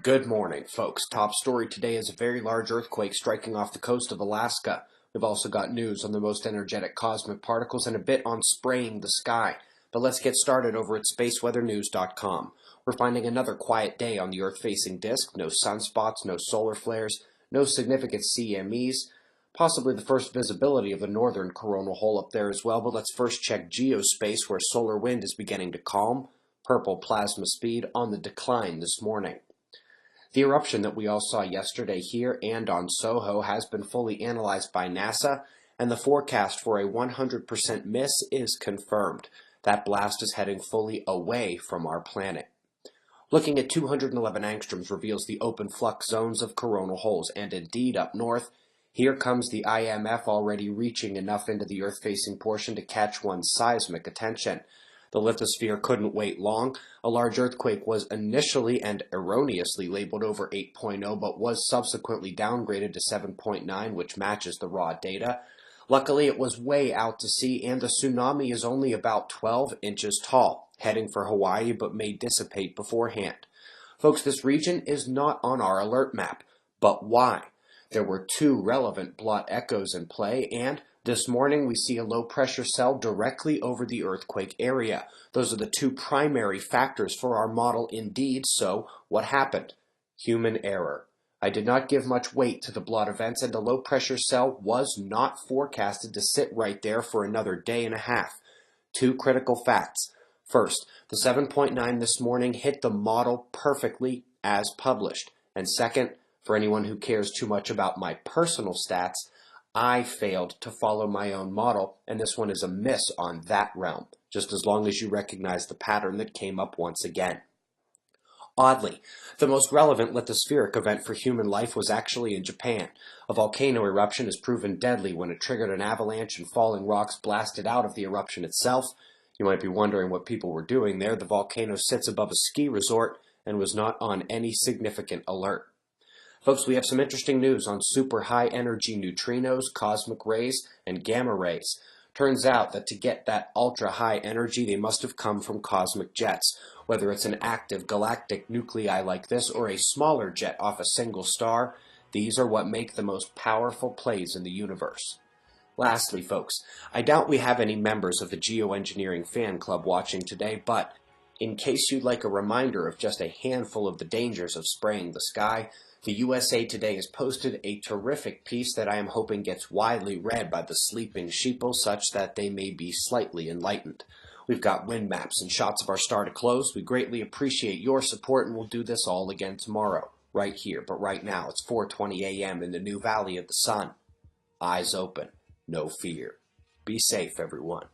Good morning, folks. Top story today is a very large earthquake striking off the coast of Alaska. We've also got news on the most energetic cosmic particles and a bit on spraying the sky. But let's get started over at spaceweathernews.com. We're finding another quiet day on the Earth-facing disk. No sunspots, no solar flares, no significant CMEs. Possibly the first visibility of the northern coronal hole up there as well. But let's first check geospace, where solar wind is beginning to calm. Purple plasma speed on the decline this morning. The eruption that we all saw yesterday here and on Soho has been fully analyzed by NASA, and the forecast for a 100% miss is confirmed. That blast is heading fully away from our planet. Looking at 211 angstroms reveals the open flux zones of coronal holes, and indeed up north, here comes the IMF already reaching enough into the Earth-facing portion to catch one's seismic attention. The lithosphere couldn't wait long. A large earthquake was initially and erroneously labeled over 8.0, but was subsequently downgraded to 7.9, which matches the raw data. Luckily, it was way out to sea, and the tsunami is only about 12 inches tall, heading for Hawaii, but may dissipate beforehand. Folks, this region is not on our alert map. But why? There were two relevant blot echoes in play, and this morning we see a low-pressure cell directly over the earthquake area. Those are the two primary factors for our model indeed, so what happened? Human error. I did not give much weight to the blot events, and the low-pressure cell was not forecasted to sit right there for another day and a half. Two critical facts. First, the 7.9 this morning hit the model perfectly as published. And second, for anyone who cares too much about my personal stats, I failed to follow my own model, and this one is a miss on that realm, just as long as you recognize the pattern that came up once again. Oddly, the most relevant lithospheric event for human life was actually in Japan. A volcano eruption has proven deadly when it triggered an avalanche and falling rocks blasted out of the eruption itself. You might be wondering what people were doing there. The volcano sits above a ski resort and was not on any significant alert. Folks, we have some interesting news on super high energy neutrinos, cosmic rays, and gamma rays. Turns out that to get that ultra high energy, they must have come from cosmic jets. Whether it's an active galactic nuclei like this or a smaller jet off a single star, these are what make the most powerful plays in the universe. Lastly, folks, I doubt we have any members of the Geoengineering fan club watching today, but in case you'd like a reminder of just a handful of the dangers of spraying the sky, the USA Today has posted a terrific piece that I am hoping gets widely read by the sleeping sheeple such that they may be slightly enlightened. We've got wind maps and shots of our star to close. We greatly appreciate your support, and we'll do this all again tomorrow, right here. But right now, it's 4:20 a.m. in the new Valley of the Sun. Eyes open, no fear. Be safe, everyone.